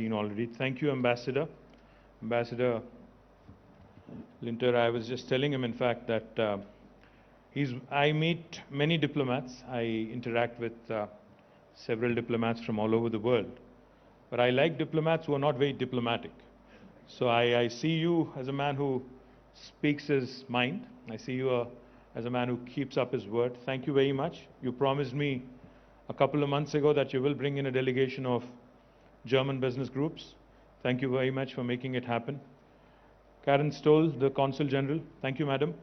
seen already. Thank you, Ambassador. Ambassador Linter, I was just telling him, in fact, that I meet many diplomats. I interact with several diplomats from all over the world. But I like diplomats who are not very diplomatic. So I see you as a man who speaks his mind. I see you as a man who keeps up his word. Thank you very much. You promised me a couple of months ago that you will bring in a delegation of German business groups. Thank you very much for making it happen. Karen Stoll, the Consul General, thank you, Madam,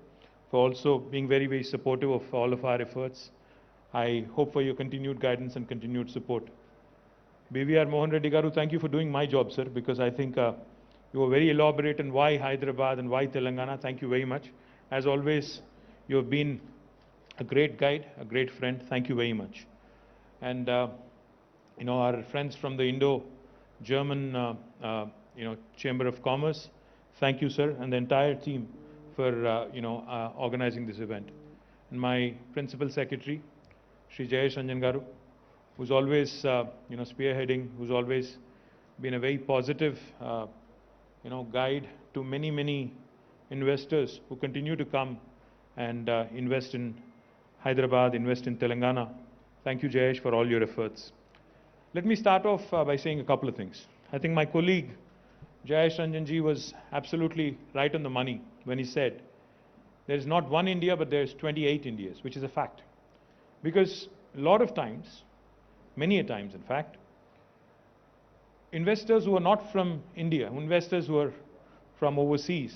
for also being very, very supportive of all of our efforts. I hope for your continued guidance and continued support. BVR Mohan Reddy Garu, thank you for doing my job, sir, because I think you were very elaborate on why Hyderabad and why Telangana. Thank you very much. As always, you have been a great guide, a great friend. Thank you very much. And our friends from the Indo-German Chamber of Commerce, thank you, sir, and the entire team for organizing this event. And my principal secretary, Shri Jayesh Ranjan Garu, who's always spearheading, who's always been a very positive guide to many investors who continue to come and invest in Hyderabad, invest in Telangana. Thank you, Jayesh, for all your efforts. Let me start off by saying a couple of things. I think my colleague, Jayesh Ranjanji, was absolutely right on the money when he said, there is not one India, but there's 28 Indias, which is a fact. Because a lot of times, many a times in fact, investors who are not from India, investors who are from overseas,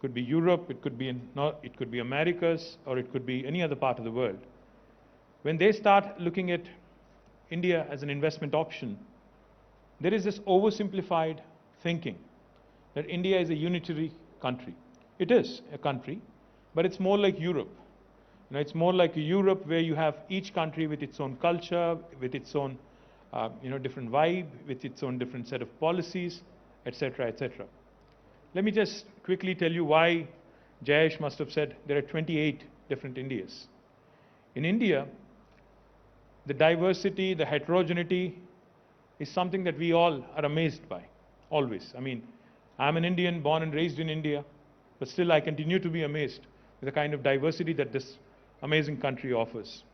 could be Europe, it could be Americas, or it could be any other part of the world. When they start looking at India as an investment option, there is this oversimplified thinking that India is a unitary country. It is a country, but it's more like Europe. It's more like Europe where you have each country with its own culture, with its own different vibe, with its own different set of policies, etc., etc. Let me just quickly tell you why Jayesh must have said there are 28 different Indias. In India, the diversity, the heterogeneity is something that we all are amazed by, always. I mean, I'm an Indian, born and raised in India, but still I continue to be amazed with the kind of diversity that this amazing country offers.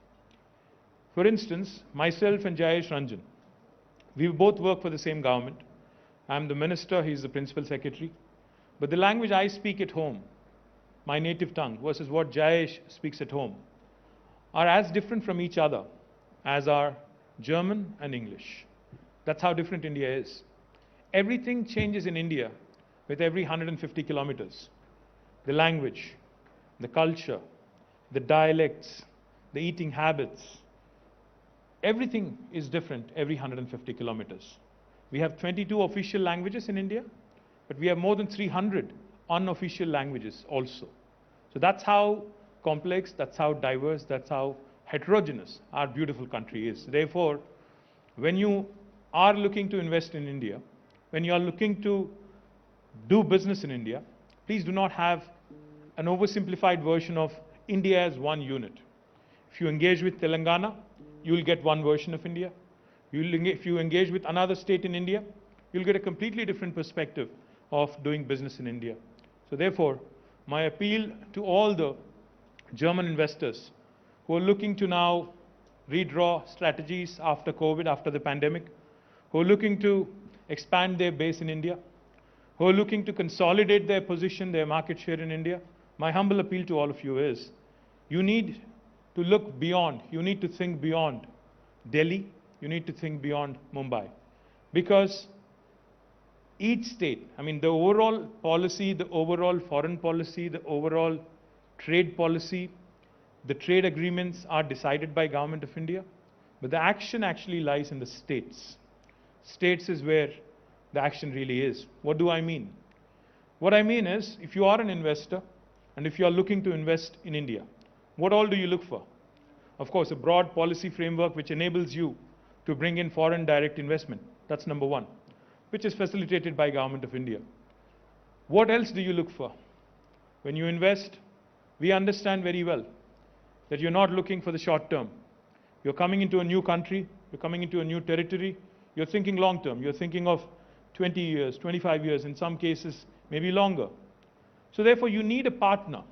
For instance, myself and Jayesh Ranjan, we both work for the same government. I'm the minister, he's the principal secretary. But the language I speak at home, my native tongue, versus what Jayesh speaks at home, are as different from each other as are German and English. That's how different India is. Everything changes in India with every 150 kilometers. The language, the culture, the dialects, the eating habits, everything is different every 150 kilometers. We have 22 official languages in India, but we have more than 300 unofficial languages also. So that's how complex, that's how diverse, that's how heterogeneous our beautiful country is. Therefore, when you are looking to invest in India, when you are looking to do business in India, please do not have an oversimplified version of India as one unit. If you engage with Telangana, you will get one version of India. If you engage with another state in India, you'll get a completely different perspective of doing business in India. So therefore, my appeal to all the German investors who are looking to now redraw strategies after COVID, after the pandemic, who are looking to expand their base in India, who are looking to consolidate their position, their market share in India, my humble appeal to all of you is, you need to look beyond, you need to think beyond Delhi, you need to think beyond Mumbai. Because each state, I mean, the overall policy, the overall foreign policy, the overall trade policy, the trade agreements are decided by Government of India, but the action actually lies in the states. States is where the action really is. What do I mean? What I mean is, if you are an investor and if you are looking to invest in India, what all do you look for? Of course, a broad policy framework which enables you to bring in foreign direct investment. That's number one, which is facilitated by Government of India. What else do you look for? When you invest, we understand very well that you're not looking for the short term. You're coming into a new country, you're coming into a new territory, You're thinking long term. You're thinking of 20 years, 25 years, in some cases, maybe longer. So therefore, you need a partner.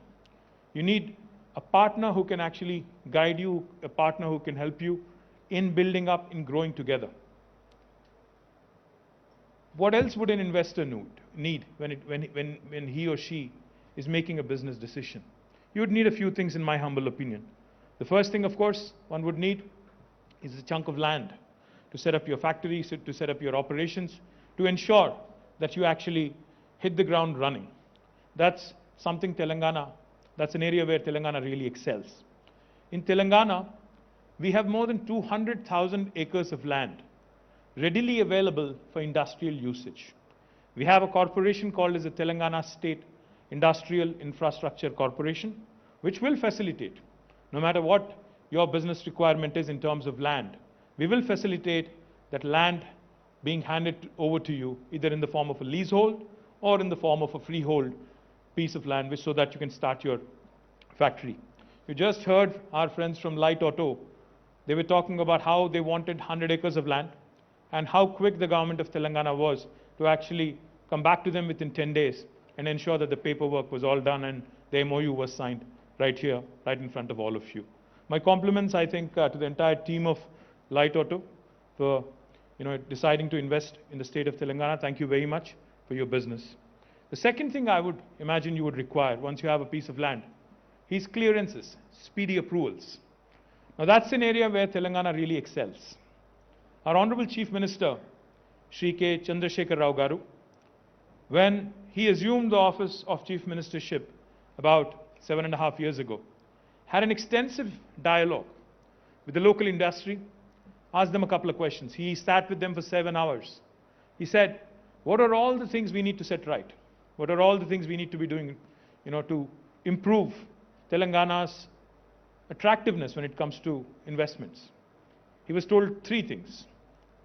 You need a partner who can actually guide you, a partner who can help you in building up, in growing together. What else would an investor need when he or she is making a business decision? You would need a few things, in my humble opinion. The first thing, of course, one would need is a chunk of land to set up your factories, to set up your operations, to ensure that you actually hit the ground running. That's something that's an area where Telangana really excels. In Telangana, we have more than 200,000 acres of land readily available for industrial usage. We have a corporation called as the Telangana State Industrial Infrastructure Corporation, which will facilitate, no matter what your business requirement is in terms of land, we will facilitate that land being handed over to you, either in the form of a leasehold or in the form of a freehold piece of land, so that you can start your factory. You just heard our friends from Light Auto. They were talking about how they wanted 100 acres of land and how quick the government of Telangana was to actually come back to them within 10 days and ensure that the paperwork was all done and the MOU was signed right here, right in front of all of you. My compliments, I think, to the entire team of Light Auto for deciding to invest in the state of Telangana. Thank you very much for your business. The second thing I would imagine you would require once you have a piece of land is clearances, speedy approvals. Now that's an area where Telangana really excels. Our Honorable Chief Minister, Shri K. Chandrasekhar Rao Garu, when he assumed the office of Chief Ministership about 7.5 years ago, had an extensive dialogue with the local industry, asked them a couple of questions. He sat with them for 7 hours. He said, what are all the things we need to set right? What are all the things we need to be doing, to improve Telangana's attractiveness when it comes to investments? He was told 3 things.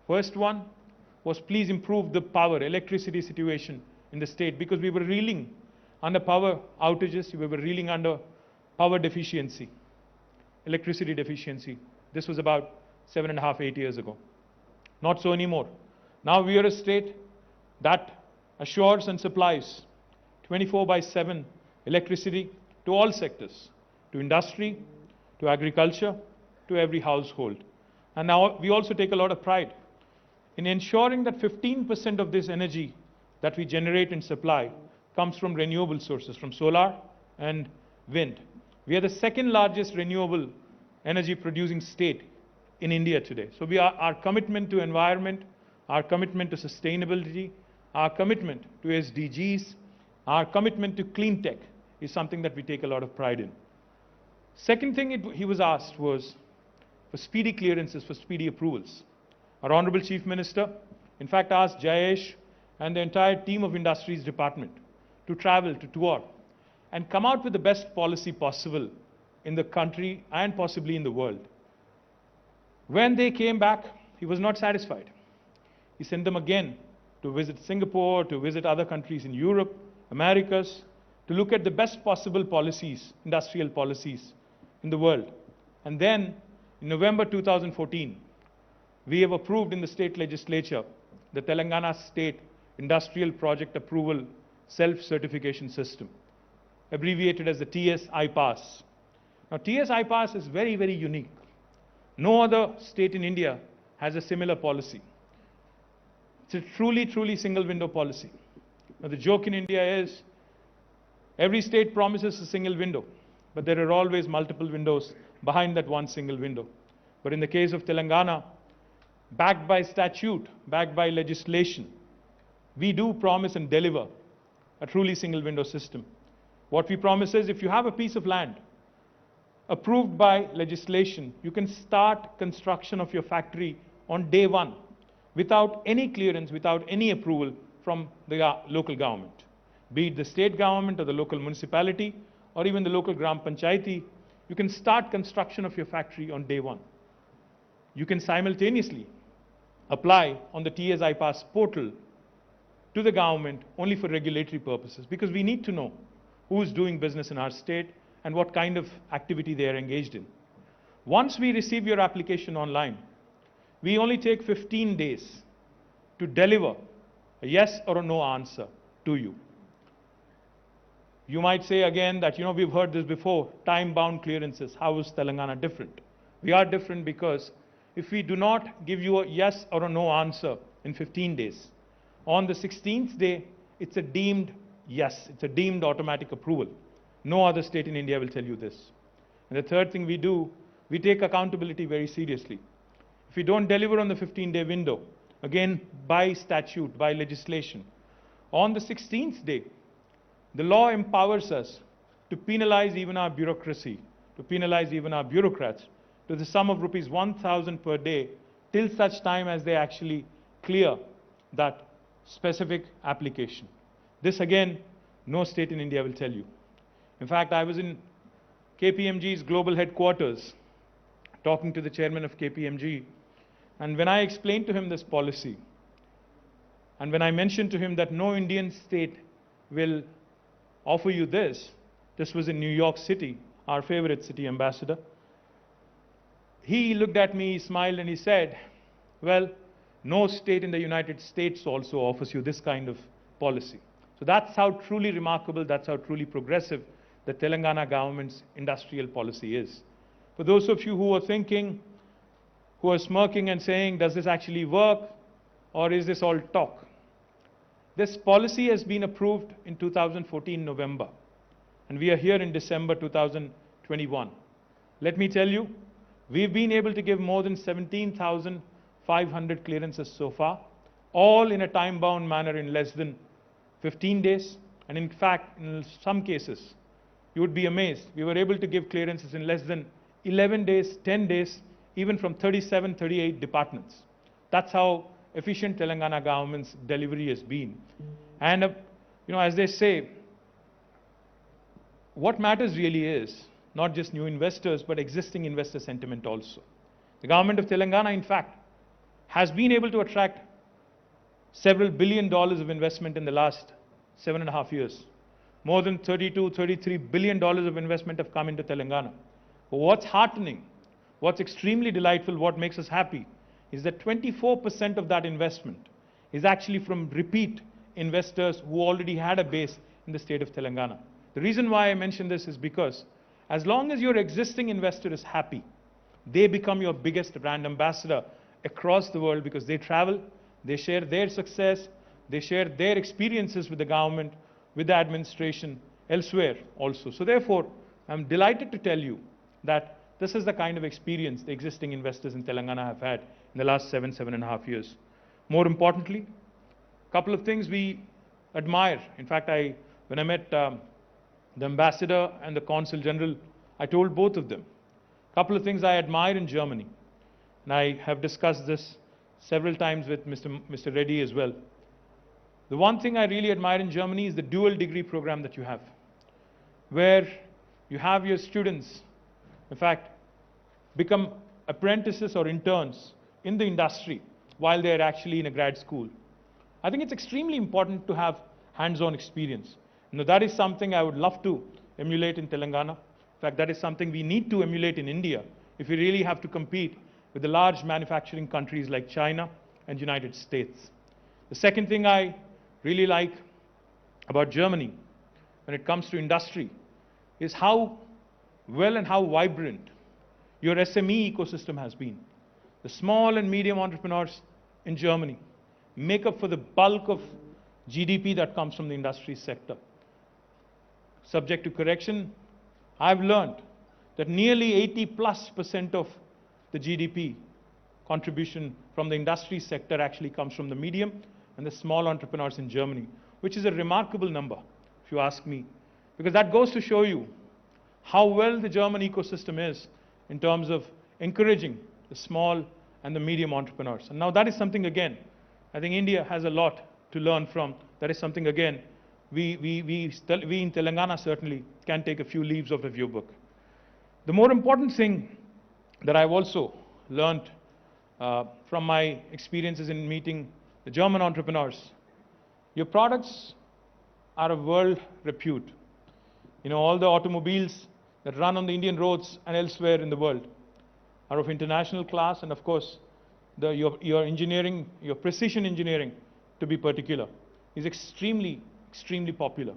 First one was, please improve the electricity situation in the state, because we were reeling under power outages, we were reeling under power deficiency, electricity deficiency. This was about 7.5, 8 years ago. Not so anymore. Now we are a state that assures and supplies 24/7 electricity to all sectors, to industry, to agriculture, to every household. And now we also take a lot of pride in ensuring that 15% of this energy that we generate and supply comes from renewable sources, from solar and wind. We are the second largest renewable energy producing state in India today. So our commitment to environment, our commitment to sustainability, our commitment to SDGs, our commitment to clean tech is something that we take a lot of pride in. Second thing he was asked was for speedy clearances, for speedy approvals. Our Honorable Chief Minister, in fact, asked Jayesh and the entire team of Industries Department to travel, to tour, and come out with the best policy possible in the country and possibly in the world. When they came back, he was not satisfied. He sent them again to visit Singapore, to visit other countries in Europe, Americas, to look at the best possible policies, industrial policies in the world. And then, in November 2014, we have approved in the state legislature the Telangana State Industrial Project Approval Self-Certification System, abbreviated as the TS-IPASS. Now, TS-IPASS is very, very unique. No other state in India has a similar policy. It's a truly, truly single window policy. Now, the joke in India is every state promises a single window, but there are always multiple windows behind that one single window. But in the case of Telangana, backed by statute, backed by legislation, we do promise and deliver a truly single window system. What we promise is, if you have a piece of land approved by legislation, you can start construction of your factory on day one without any clearance, without any approval from the local government. Be it the state government or the local municipality or even the local Gram Panchayati, you can start construction of your factory on day one. You can simultaneously apply on the TS-IPASS portal to the government only for regulatory purposes, because we need to know who is doing business in our state and what kind of activity they are engaged in. Once we receive your application online, we only take 15 days to deliver a yes or a no answer to you. You might say again that, we've heard this before, time-bound clearances. How is Telangana different? We are different because if we do not give you a yes or a no answer in 15 days, on the 16th day, it's a deemed yes. It's a deemed automatic approval. No other state in India will tell you this. And the third thing we do, we take accountability very seriously. If we don't deliver on the 15-day window, again, by statute, by legislation, on the 16th day, the law empowers us to penalize even our bureaucracy, to penalize even our bureaucrats, to the sum of rupees 1,000 per day, till such time as they actually clear that specific application. This again, no state in India will tell you. In fact, I was in KPMG's global headquarters talking to the chairman of KPMG, and when I explained to him this policy, and when I mentioned to him that no Indian state will offer you this, this was in New York City, our favorite city, Ambassador, he looked at me, he smiled, and he said, well, no state in the United States also offers you this kind of policy. So that's how truly remarkable, that's how truly progressive the Telangana government's industrial policy is. For those of you who are thinking, who are smirking and saying, does this actually work, or is this all talk? This policy has been approved in 2014 November, and we are here in December 2021. Let me tell you, we've been able to give more than 17,500 clearances so far, all in a time-bound manner in less than 15 days. And in fact, in some cases, you would be amazed, we were able to give clearances in less than 11 days, 10 days, even from 37, 38 departments. That's how efficient Telangana government's delivery has been. And, as they say, what matters really is not just new investors, but existing investor sentiment also. The government of Telangana, in fact, has been able to attract several $1 billion of investment in the last 7.5 years. More than $33 billion of investment have come into Telangana. But what's heartening, what's extremely delightful, what makes us happy, is that 24% of that investment is actually from repeat investors who already had a base in the state of Telangana. The reason why I mention this is because as long as your existing investor is happy, they become your biggest brand ambassador across the world, because they travel, they share their success, they share their experiences with the government, with the administration, elsewhere also. So therefore, I'm delighted to tell you that this is the kind of experience the existing investors in Telangana have had in the last 7.5 years. More importantly, a couple of things we admire. In fact, when I met the ambassador and the consul general, I told both of them a couple of things I admire in Germany. And I have discussed this several times with Mr. Reddy as well. The one thing I really admire in Germany is the dual degree program that you have, where you have your students, in fact, become apprentices or interns in the industry while they're actually in a grad school. I think it's extremely important to have hands-on experience. That is something I would love to emulate in Telangana. In fact, that is something we need to emulate in India if we really have to compete with the large manufacturing countries like China and United States. The second thing I really like about Germany when it comes to industry is how well and how vibrant your SME ecosystem has been. The small and medium entrepreneurs in Germany make up for the bulk of GDP that comes from the industry sector. Subject to correction, I've learned that nearly 80+% of the GDP contribution from the industry sector actually comes from the medium and the small entrepreneurs in Germany, which is a remarkable number, if you ask me, because that goes to show you how well the German ecosystem is in terms of encouraging the small and the medium entrepreneurs. And now that is something, again, I think India has a lot to learn from. That is something, again, we in Telangana certainly can take a few leaves of review book. The more important thing that I've also learned from my experiences in meeting the German entrepreneurs, your products are of world repute. All the automobiles that run on the Indian roads and elsewhere in the world are of international class, and of course, your engineering, your precision engineering, to be particular, is extremely, extremely popular.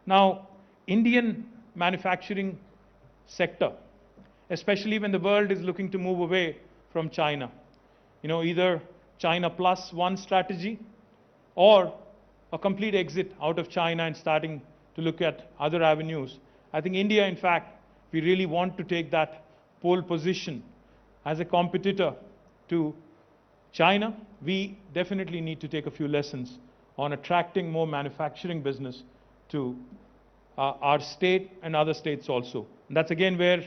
Now, Indian manufacturing sector, especially when the world is looking to move away from China, either China plus one strategy or a complete exit out of China and starting to look at other avenues. I think India, in fact, we really want to take that pole position as a competitor to China. We definitely need to take a few lessons on attracting more manufacturing business to our state and other states also. And that's again where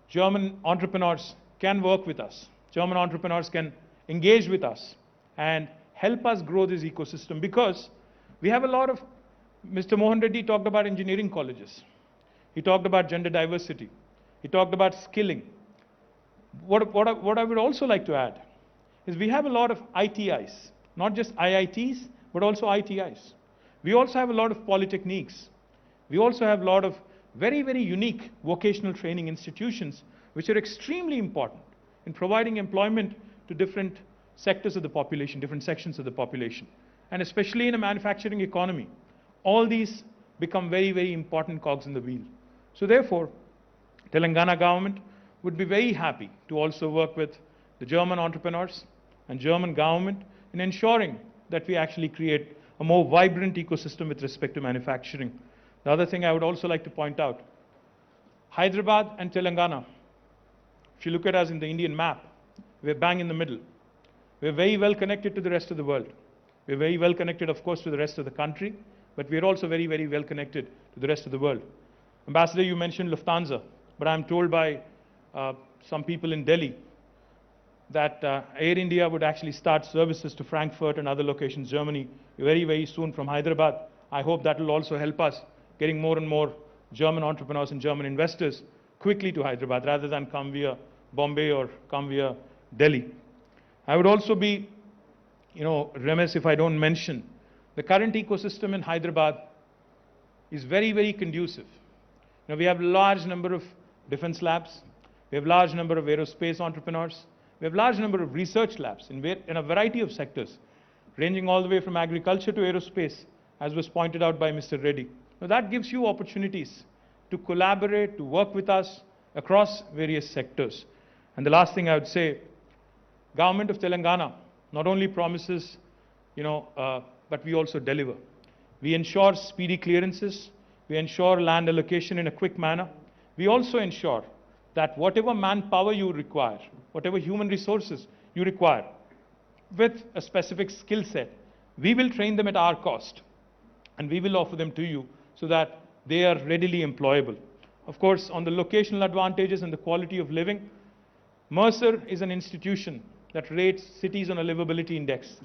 German entrepreneurs can work with us. German entrepreneurs can engage with us and help us grow this ecosystem, because we have a lot of, Mr. Mohan Reddy talked about engineering colleges. He talked about gender diversity. He talked about skilling. What I would also like to add is we have a lot of ITIs, not just IITs, but also ITIs. We also have a lot of polytechniques. We also have a lot of very, very unique vocational training institutions, which are extremely important in providing employment to different sectors of the population, different sections of the population. And especially in a manufacturing economy, all these become very, very important cogs in the wheel. So therefore, Telangana government would be very happy to also work with the German entrepreneurs and German government in ensuring that we actually create a more vibrant ecosystem with respect to manufacturing. The other thing I would also like to point out, Hyderabad and Telangana, if you look at us in the Indian map, we're bang in the middle. We're very well connected to the rest of the world. We're very well connected, of course, to the rest of the country, but we're also very, very well connected to the rest of the world. Ambassador, you mentioned Lufthansa, but I'm told by some people in Delhi that Air India would actually start services to Frankfurt and other locations, Germany, very, very soon from Hyderabad. I hope that will also help us getting more and more German entrepreneurs and German investors quickly to Hyderabad rather than come via Bombay or come via Delhi. I would also be, remiss if I don't mention the current ecosystem in Hyderabad is very, very conducive. We have a large number of defense labs. We have a large number of aerospace entrepreneurs. We have a large number of research labs in a variety of sectors, ranging all the way from agriculture to aerospace, as was pointed out by Mr. Reddy. Now that gives you opportunities to collaborate, to work with us across various sectors. And the last thing I would say, Government of Telangana not only promises, but we also deliver. We ensure speedy clearances. We ensure land allocation in a quick manner. We also ensure that whatever manpower you require, whatever human resources you require, with a specific skill set, we will train them at our cost, and we will offer them to you so that they are readily employable. Of course, on the locational advantages and the quality of living, Mercer is an institution that rates cities on a livability index.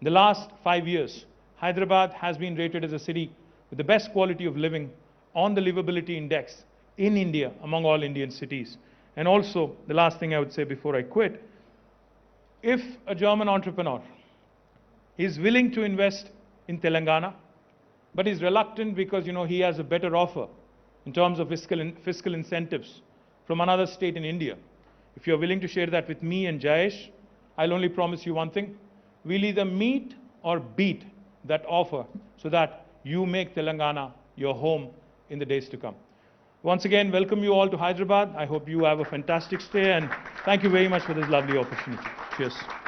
In the last 5 years, Hyderabad has been rated as a city with the best quality of living on the livability index in India among all Indian cities. And also, the last thing I would say before I quit, if a German entrepreneur is willing to invest in Telangana, but is reluctant because he has a better offer in terms of fiscal incentives from another state in India, if you're willing to share that with me and Jayesh, I'll only promise you one thing: we'll either meet or beat that offer so that you make Telangana your home in the days to come. Once again, welcome you all to Hyderabad. I hope you have a fantastic stay, and thank you very much for this lovely opportunity. Cheers.